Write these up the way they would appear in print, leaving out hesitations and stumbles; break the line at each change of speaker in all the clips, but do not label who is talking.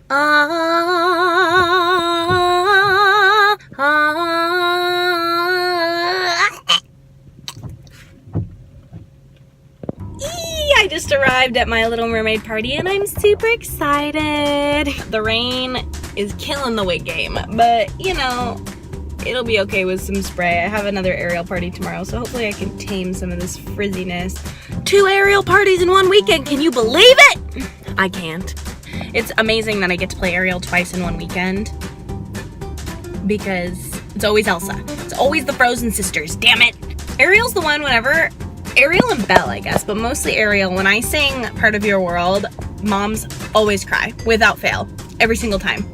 I just arrived at my Little Mermaid party and I'm super excited. The rain is killing the wig game, but you know, it'll be okay with some spray. I have another aerial party tomorrow, so hopefully I can tame some of this frizziness. 2 aerial parties in one weekend, can you believe it? I can't. It's amazing that I get to play aerial twice in one weekend because it's always Elsa. It's always the Frozen sisters, damn it. Ariel's the one whenever, Ariel and Belle I guess, but mostly Ariel, when I sing Part of Your World, moms always cry, without fail, every single time.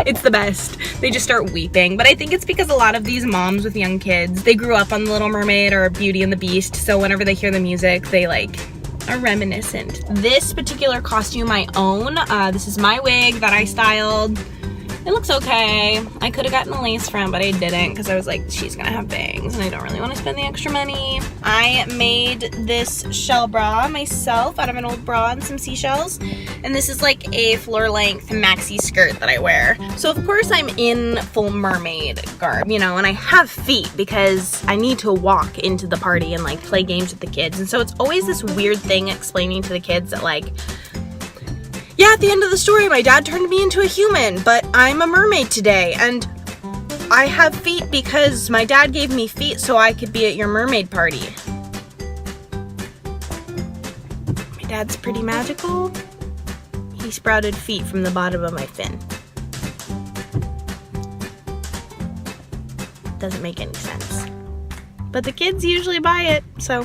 It's the best. They just start weeping. But I think it's because a lot of these moms with young kids, they grew up on The Little Mermaid or Beauty and the Beast, so whenever they hear the music, they like are reminiscent. This particular costume I own. This is my wig that I styled. It looks okay. I could have gotten a lace front, but I didn't because I was like, she's gonna have bangs and I don't really want to spend the extra money. I made this shell bra myself out of an old bra and some seashells. And this is like a floor length maxi skirt that I wear. So of course I'm in full mermaid garb, you know, and I have feet because I need to walk into the party and like play games with the kids. And so it's always this weird thing explaining to the kids that like, yeah, at the end of the story, my dad turned me into a human, but I'm a mermaid today, and I have feet because my dad gave me feet so I could be at your mermaid party. My dad's pretty magical. He sprouted feet from the bottom of my fin. Doesn't make any sense. But the kids usually buy it, so...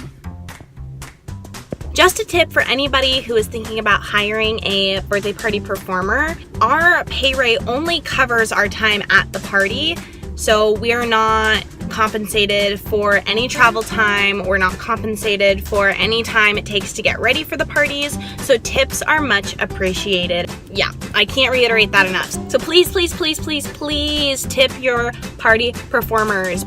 Just a tip for anybody who is thinking about hiring a birthday party performer, our pay rate only covers our time at the party, so we are not compensated for any travel time, we're not compensated for any time it takes to get ready for the parties, so tips are much appreciated. Yeah, I can't reiterate that enough. So please, please, please, please, please tip your party performers.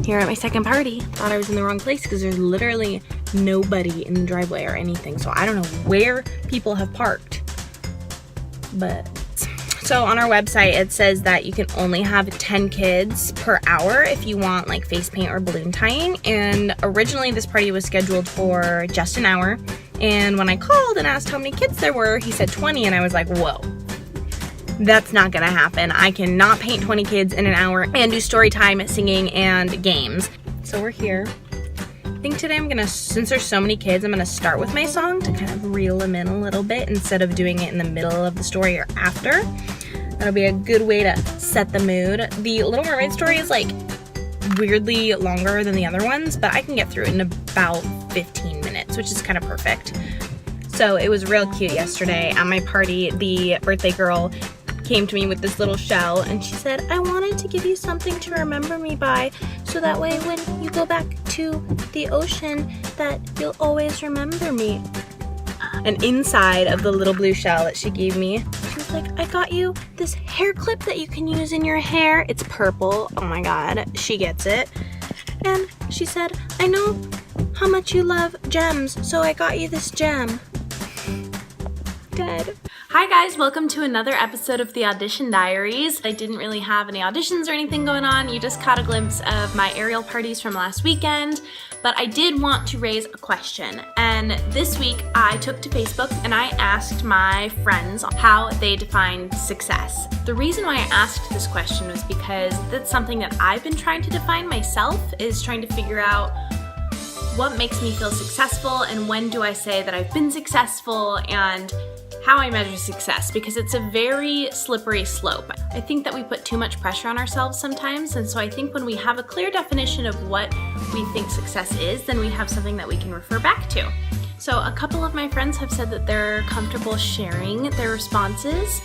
Here at my second party, thought I was in the wrong place because there's literally nobody in the driveway or anything, so I don't know where people have parked. But so on our website it says that you can only have 10 kids per hour if you want like face paint or balloon tying, and originally this party was scheduled for just an hour, and when I called and asked how many kids there were, he said 20, and I was like, whoa. That's not gonna happen. I cannot paint 20 kids in an hour and do story time, singing, and games. So we're here. I think today I'm gonna, since there's so many kids, I'm gonna start with my song to kind of reel them in a little bit instead of doing it in the middle of the story or after. That'll be a good way to set the mood. The Little Mermaid story is like weirdly longer than the other ones, but I can get through it in about 15 minutes, which is kind of perfect. So it was real cute yesterday at my party. The birthday girl came to me with this little shell and she said, I wanted to give you something to remember me by, so that way when you go back to the ocean that you'll always remember me. And inside of the little blue shell that she gave me, she was like, I got you this hair clip that you can use in your hair. It's purple. Oh my god, she gets it. And she said, I know how much you love gems, so I got you this gem. Dead. Hi guys, welcome to another episode of the Audition Diaries. I didn't really have any auditions or anything going on. You just caught a glimpse of my aerial parties from last weekend, but I did want to raise a question. And this week I took to Facebook and I asked my friends how they defined success. The reason why I asked this question was because that's something that I've been trying to define myself, is trying to figure out what makes me feel successful and when do I say that I've been successful, and how I measure success, because it's a very slippery slope. I think that we put too much pressure on ourselves sometimes, and so I think when we have a clear definition of what we think success is, then we have something that we can refer back to. So a couple of my friends have said that they're comfortable sharing their responses,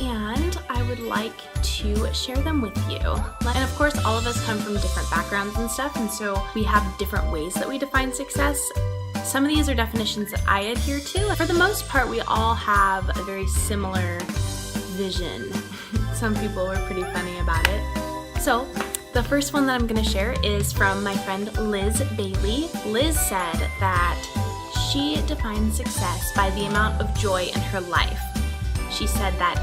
and I would like to share them with you. And of course, all of us come from different backgrounds and stuff, and so we have different ways that we define success. Some of these are definitions that I adhere to. For the most part, we all have a very similar vision. Some people were pretty funny about it. So the first one that I'm gonna share is from my friend Liz Bailey. Liz said that She defines success by the amount of joy in her life. She said that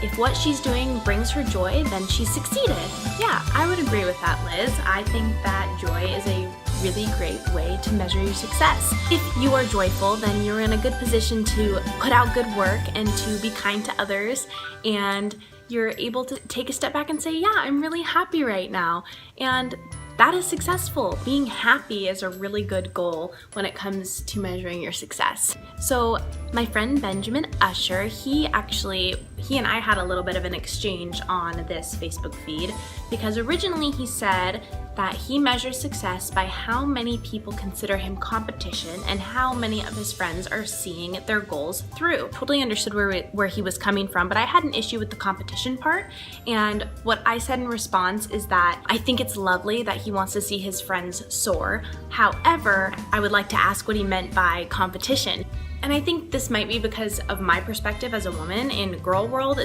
if what she's doing brings her joy, then she's succeeded. Yeah, I would agree with that, Liz. I think that joy is a really great way to measure your success. If you are joyful, then you're in a good position to put out good work and to be kind to others, and you're able to take a step back and say, yeah, I'm really happy right now. And that is successful. Being happy is a really good goal when it comes to measuring your success. So my friend Benjamin Usher, he and I had a little bit of an exchange on this Facebook feed, because originally he said that he measures success by how many people consider him competition and how many of his friends are seeing their goals through. Totally understood where he was coming from, but I had an issue with the competition part. And what I said in response is that I think it's lovely that he wants to see his friends soar. However, I would like to ask what he meant by competition. And I think this might be because of my perspective as a woman. In girl world,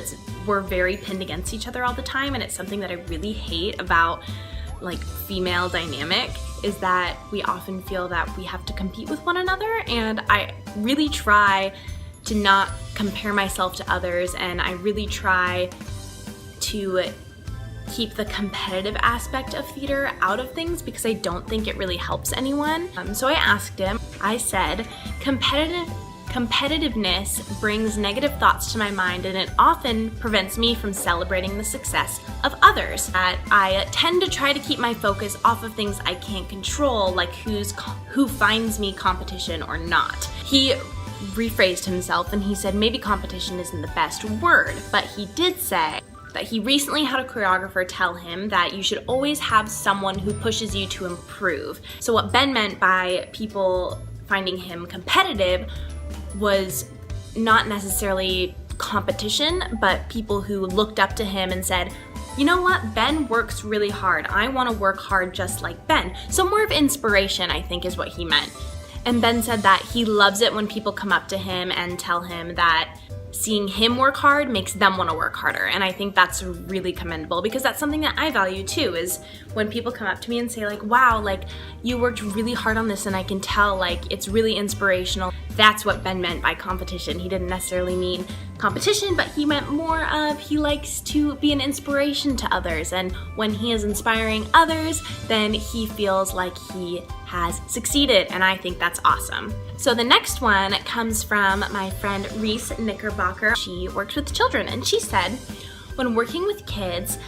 we're very pinned against each other all the time, and it's something that I really hate about like female dynamic, is that we often feel that we have to compete with one another, and I really try to not compare myself to others, and I really try to keep the competitive aspect of theater out of things because I don't think it really helps anyone. So I asked him, I said, competitiveness brings negative thoughts to my mind, and it often prevents me from celebrating the success of others. I tend to try to keep my focus off of things I can't control, like who finds me competition or not. He rephrased himself and he said maybe competition isn't the best word, but he did say that he recently had a choreographer tell him that you should always have someone who pushes you to improve. So what Ben meant by people finding him competitive was not necessarily competition, but people who looked up to him and said, you know what, Ben works really hard. I want to work hard just like Ben. So more of inspiration, I think, is what he meant. And Ben said that he loves it when people come up to him and tell him that seeing him work hard makes them want to work harder. And I think that's really commendable, because that's something that I value too, is when people come up to me and say like, wow, like you worked really hard on this and I can tell like it's really inspirational. That's what Ben meant by competition. He didn't necessarily mean competition, but he meant more of he likes to be an inspiration to others. And when he is inspiring others, then he feels like he has succeeded, and I think that's awesome. So the next one comes from my friend Reese Knickerbocker. She works with children, and she said, when working with kids,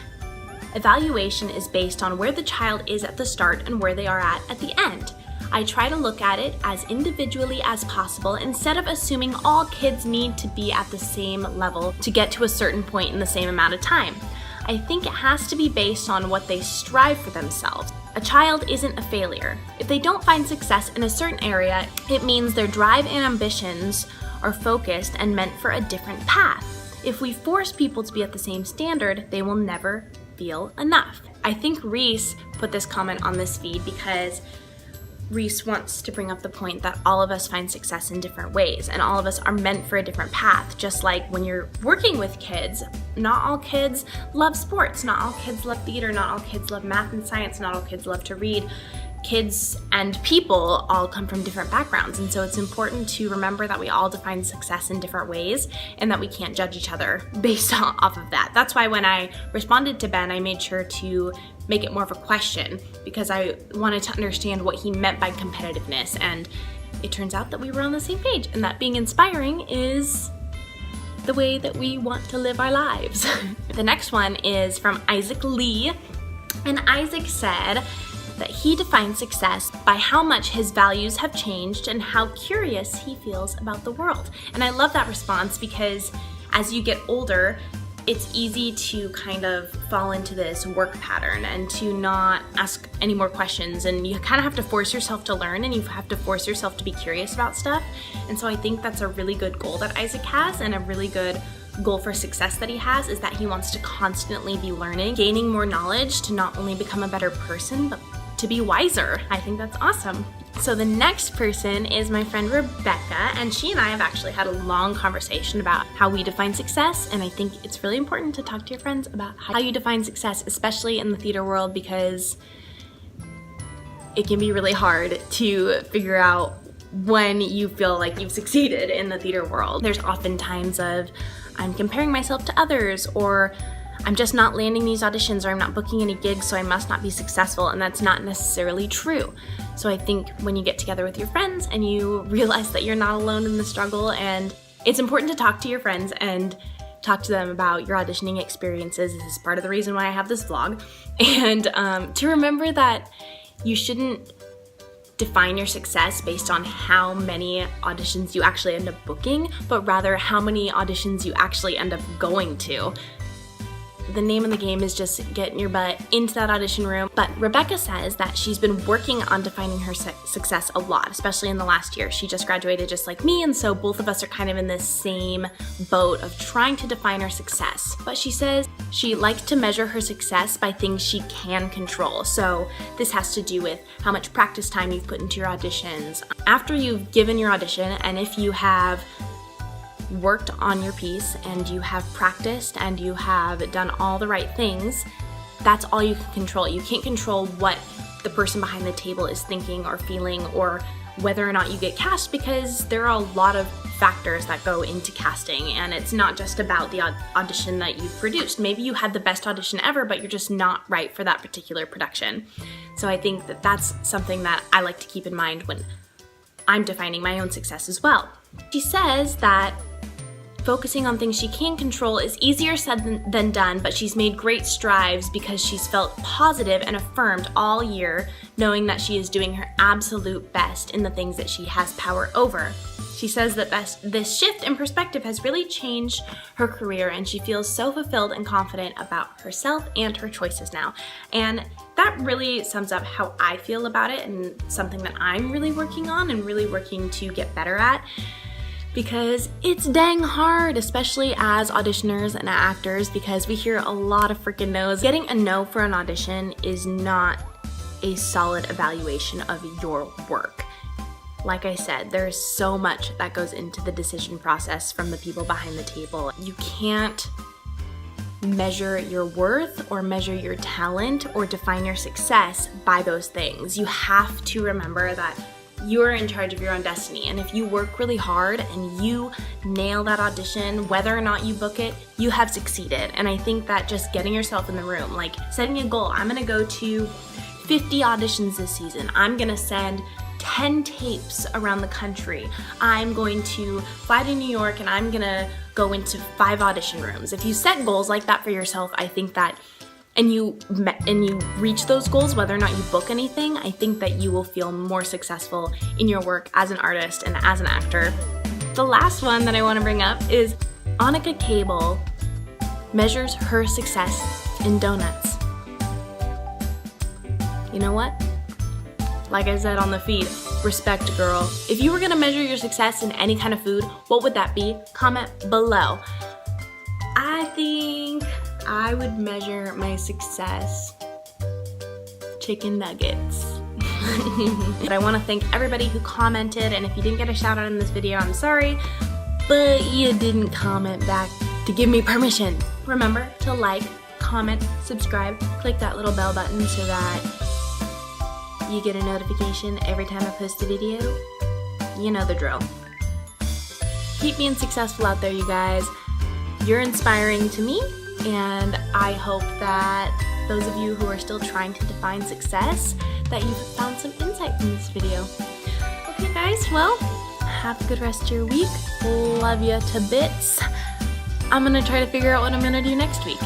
evaluation is based on where the child is at the start and where they are at the end. I try to look at it as individually as possible instead of assuming all kids need to be at the same level to get to a certain point in the same amount of time. I think it has to be based on what they strive for themselves. A child isn't a failure. If they don't find success in a certain area, it means their drive and ambitions are focused and meant for a different path. If we force people to be at the same standard, they will never feel enough. I think Reese put this comment on this feed because Reese wants to bring up the point that all of us find success in different ways, and all of us are meant for a different path. Just like when you're working with kids, not all kids love sports, not all kids love theater, not all kids love math and science, not all kids love to read. Kids and people all come from different backgrounds, and so it's important to remember that we all define success in different ways and that we can't judge each other based off of that. That's why when I responded to Ben, I made sure to make it more of a question, because I wanted to understand what he meant by competitiveness, and it turns out that we were on the same page, and that being inspiring is the way that we want to live our lives. The next one is from Isaac Lee, and Isaac said that he defines success by how much his values have changed and how curious he feels about the world. And I love that response, because as you get older, it's easy to kind of fall into this work pattern and to not ask any more questions, and you kind of have to force yourself to learn, and you have to force yourself to be curious about stuff. And so I think that's a really good goal that Isaac has, and a really good goal for success that he has, is that he wants to constantly be learning, gaining more knowledge to not only become a better person, but to be wiser. I think that's awesome. So the next person is my friend Rebecca, and she and I have actually had a long conversation about how we define success, and I think it's really important to talk to your friends about how you define success, especially in the theater world, because it can be really hard to figure out when you feel like you've succeeded in the theater world. There's often times of I'm comparing myself to others, or I'm just not landing these auditions, or I'm not booking any gigs, so I must not be successful, and that's not necessarily true. So I think when you get together with your friends and you realize that you're not alone in the struggle, and it's important to talk to your friends and talk to them about your auditioning experiences. This is part of the reason why I have this vlog. And to remember that you shouldn't define your success based on how many auditions you actually end up booking, but rather how many auditions you actually end up going to. The name of the game is just getting your butt into that audition room. But Rebecca says that she's been working on defining her success a lot, especially in the last year. She just graduated just like me, and so both of us are kind of in this same boat of trying to define our success. But she says she likes to measure her success by things she can control. So this has to do with how much practice time you've put into your auditions. After you've given your audition, and if you have worked on your piece and you have practiced and you have done all the right things, that's all you can control. You can't control what the person behind the table is thinking or feeling, or whether or not you get cast, because there are a lot of factors that go into casting, and it's not just about the audition that you've produced. Maybe you had the best audition ever, but you're just not right for that particular production. So I think that that's something that I like to keep in mind when I'm defining my own success as well. She says that focusing on things she can control is easier said than done, but she's made great strides because she's felt positive and affirmed all year, knowing that she is doing her absolute best in the things that she has power over. She says that this shift in perspective has really changed her career, and she feels so fulfilled and confident about herself and her choices now. And that really sums up how I feel about it, and something that I'm really working on and really working to get better at. Because it's dang hard, especially as auditioners and actors, because we hear a lot of freaking no's. Getting a no for an audition is not a solid evaluation of your work. Like I said, there's so much that goes into the decision process from the people behind the table. You can't measure your worth or measure your talent or define your success by those things. You have to remember that you're in charge of your own destiny, and if you work really hard and you nail that audition, whether or not you book it, you have succeeded. And I think that just getting yourself in the room, like setting a goal, I'm gonna go to 50 auditions this season, I'm gonna send 10 tapes around the country, I'm going to fly to New York and I'm gonna go into 5 audition rooms. If you set goals like that for yourself, I think that and you reach those goals, whether or not you book anything, I think that you will feel more successful in your work as an artist and as an actor. The last one that I want to bring up is Annika Cable measures her success in donuts. You know what? Like I said on the feed, respect, girl. If you were gonna measure your success in any kind of food, what would that be? Comment below. I think I would measure my success chicken nuggets. But I want to thank everybody who commented, and if you didn't get a shout out in this video, I'm sorry, but you didn't comment back to give me permission. Remember to like, comment, subscribe, click that little bell button so that you get a notification every time I post a video. You know the drill. Keep being successful out there, you guys. You're inspiring to me, and I hope that those of you who are still trying to define success, that you've found some insight from this video. Okay guys, well, have a good rest of your week. Love you to bits. I'm gonna try to figure out what I'm gonna do next week.